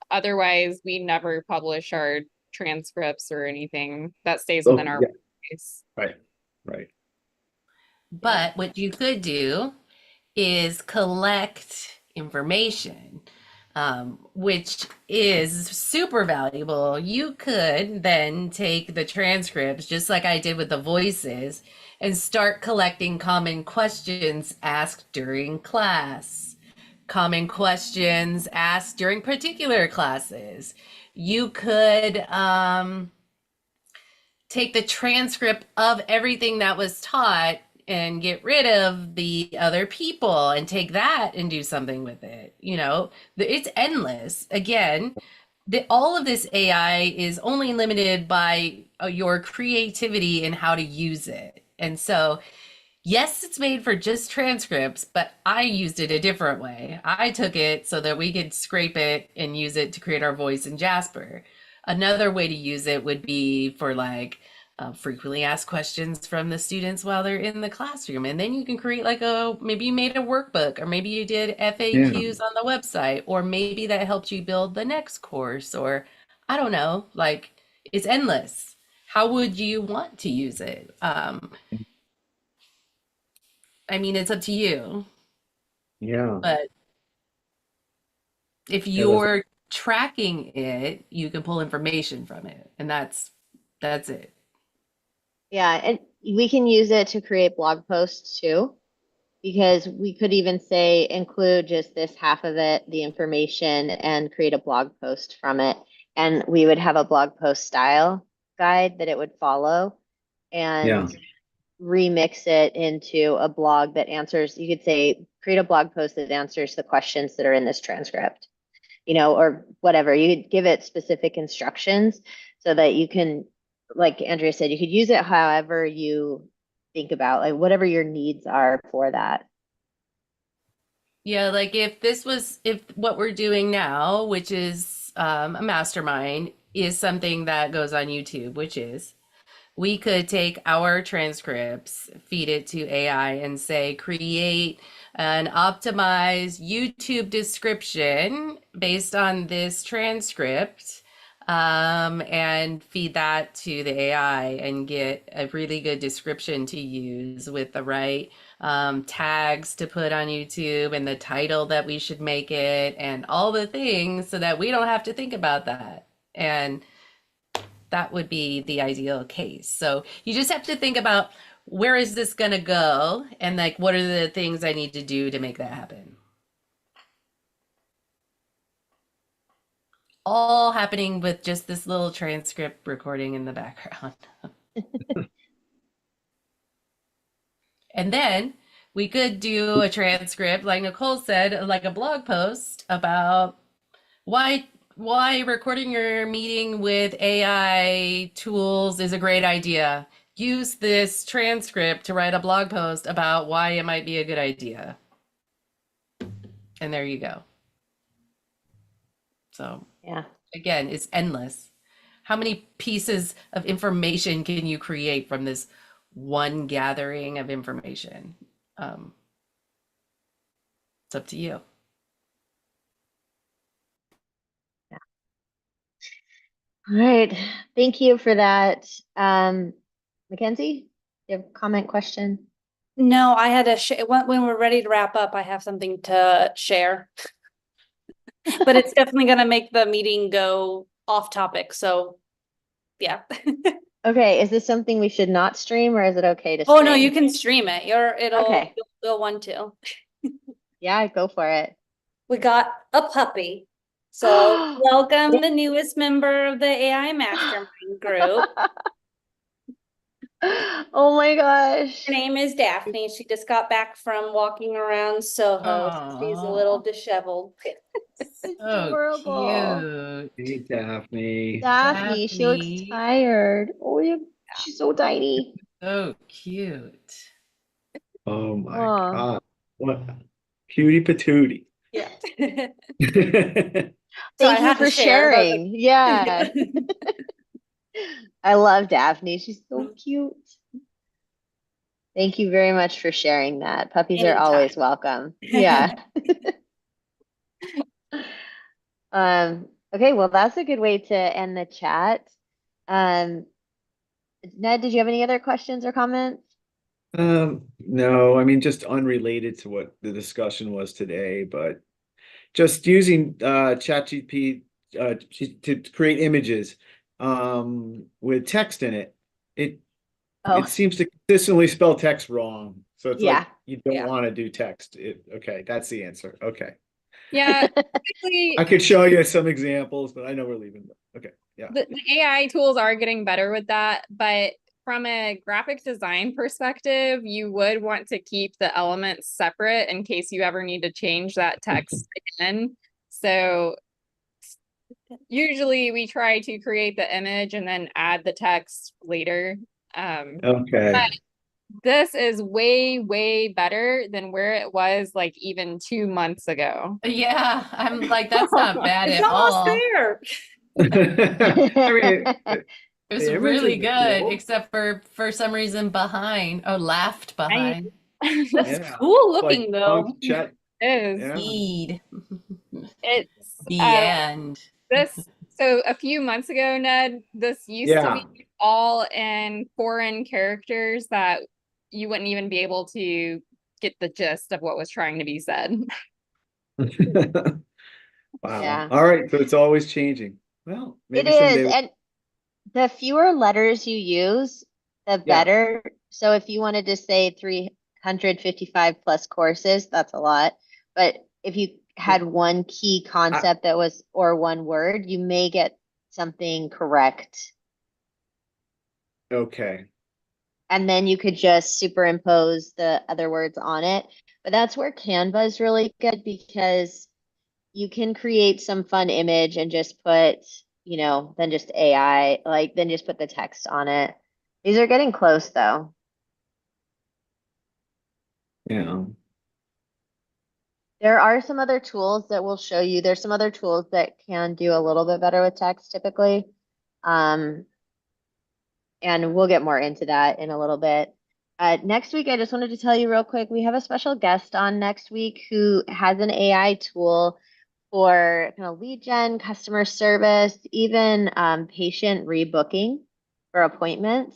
Otherwise, we never publish our transcripts or anything. That stays within Oh, our yeah. workspace. Right. Right. Yeah. But what you could do is collect information, which is super valuable. You could then take the transcripts, just like I did with the voices, and start collecting common questions asked during class, common questions asked during particular classes. You could take the transcript of everything that was taught and get rid of the other people and take that and do something with it. It's endless. Again, all of this AI is only limited by your creativity and how to use it. And so, yes, it's made for just transcripts, but I used it a different way. I took it so that we could scrape it and use it to create our voice in Jasper. Another way to use it would be for frequently asked questions from the students while they're in the classroom. And then you can create maybe you made a workbook, or maybe you did Yeah. FAQs on the website, or maybe that helped you build the next course, or I don't know, it's endless. How would you want to use it? It's up to you, Yeah. but if Yeah, that's you're tracking it, you can pull information from it, and that's it. Yeah, and we can use it to create blog posts too, because we could even say include just this half of it, the information, and create a blog post from it. And we would have a blog post style guide that it would follow yeah. and remix it into a blog that answers, you could say, create a blog post that answers the questions that are in this transcript, or whatever. You could give it specific instructions so that you can, like Andrea said, you could use it however you think about, like whatever your needs are for that. Yeah, if what we're doing now, which is a mastermind, is something that goes on YouTube, we could take our transcripts, feed it to AI, and say, create an optimized YouTube description based on this transcript, and feed that to the AI and get a really good description to use with the right tags to put on YouTube and the title that we should make it and all the things, so that we don't have to think about that. And that would be the ideal case. So you just have to think about, where is this going to go? And what are the things I need to do to make that happen? All happening with just this little transcript recording in the background. And then we could do a transcript, like Nicole said, like a blog post about why recording your meeting with AI tools is a great idea. Use this transcript to write a blog post about why it might be a good idea. And there you go. So, Yeah. again, it's endless. How many pieces of information can you create from this one gathering of information? It's up to you. All right. Thank you for that. Mackenzie, you have a comment, question? No, I had to when we're ready to wrap up, I have something to share. But it's definitely going to make the meeting go off topic. So, yeah. Okay. Is this something we should not stream, or is it okay to Oh stream? no, you can stream it. Okay. You'll want to. Yeah, go for it. We got a puppy. So welcome the newest member of the AI Mastermind group. Oh my gosh. Her name is Daphne. She just got back from walking around Soho. She's a little disheveled. It's So adorable. cute. Hey, Daphne. Daphne, she looks Daphne. tired. Oh, she's so tiny. So cute. Oh my Oh, God. What cutie patootie. Yeah. So I thank you had to for share. sharing. Yeah. I love Daphne. She's so cute. Thank you very much for sharing that. Puppies are always Anytime. welcome. Yeah. Okay, well, that's a good way to end the chat. Ned, did you have any other questions or comments? No, I mean, just unrelated to what the discussion was today, but just using ChatGPT to create images with text in it. It Oh, seems to consistently spell text wrong. So it's yeah. like you don't want to do text. Okay, that's the answer. Okay. Yeah, basically, I could show you some examples, but I know we're leaving. Okay. Yeah. the AI tools are getting better with that, but from a graphic design perspective, you would want to keep the elements separate in case you ever need to change that text again. So usually we try to create the image and then add the text later. Okay. But this is way, way better than where it was like even 2 months ago. Yeah, I'm like, that's not bad It's at almost all. there. I mean, It was the really images are good, cool. except for some reason behind. Oh, laughed I behind. That's Yeah. cool It's like looking though. punk chat. is. Yeah. Need. It's The end. this so a few months ago, Ned, this used to Yeah. be all in foreign characters that you wouldn't even be able to get the gist of what was trying to be said. Wow. Yeah. All right. So it's always changing. Well, It maybe is. someday. And the fewer letters you use, the Yeah. better. So if you wanted to say 355 plus courses, that's a lot. But if you had one key concept that was, or one word, you may get something correct. Okay. And then you could just superimpose the other words on it. But that's where Canva is really good because you can create some fun image and just put, then just AI, like then just put the text on it. These are getting close though. Yeah. There are some other tools that will show you. There's some other tools that can do a little bit better with text typically. Um, and we'll get more into that in a little bit. Next week, I just wanted to tell you real quick, we have a special guest on next week who has an AI tool for kind of lead gen, customer service, even patient rebooking for appointments.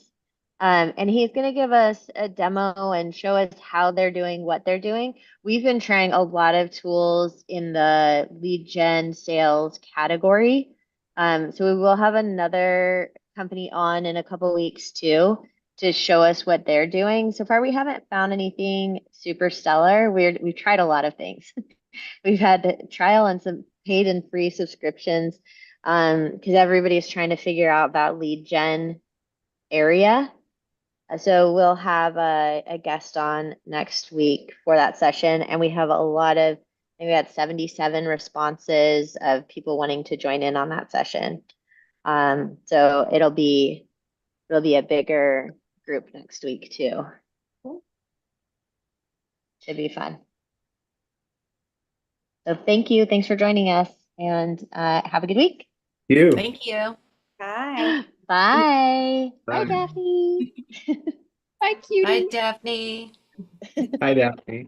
And he's going to give us a demo and show us how they're doing what they're doing. We've been trying a lot of tools in the lead gen sales category. So we will have another company on in a couple weeks too to show us what they're doing. So far, we haven't found anything super stellar. We've tried a lot of things. We've had trial and some paid and free subscriptions because everybody's trying to figure out that lead gen area. So we'll have a guest on next week for that session, and we have a lot of. I think we had 77 responses of people wanting to join in on that session. So it'll be a bigger group next week too. Should be fun. So thank you. Thanks for joining us, and have a good week. You. Thank you. Bye. Bye. Bye, Bye. Daphne. Bye, cutie. Bye, Daphne. Hi, Daphne.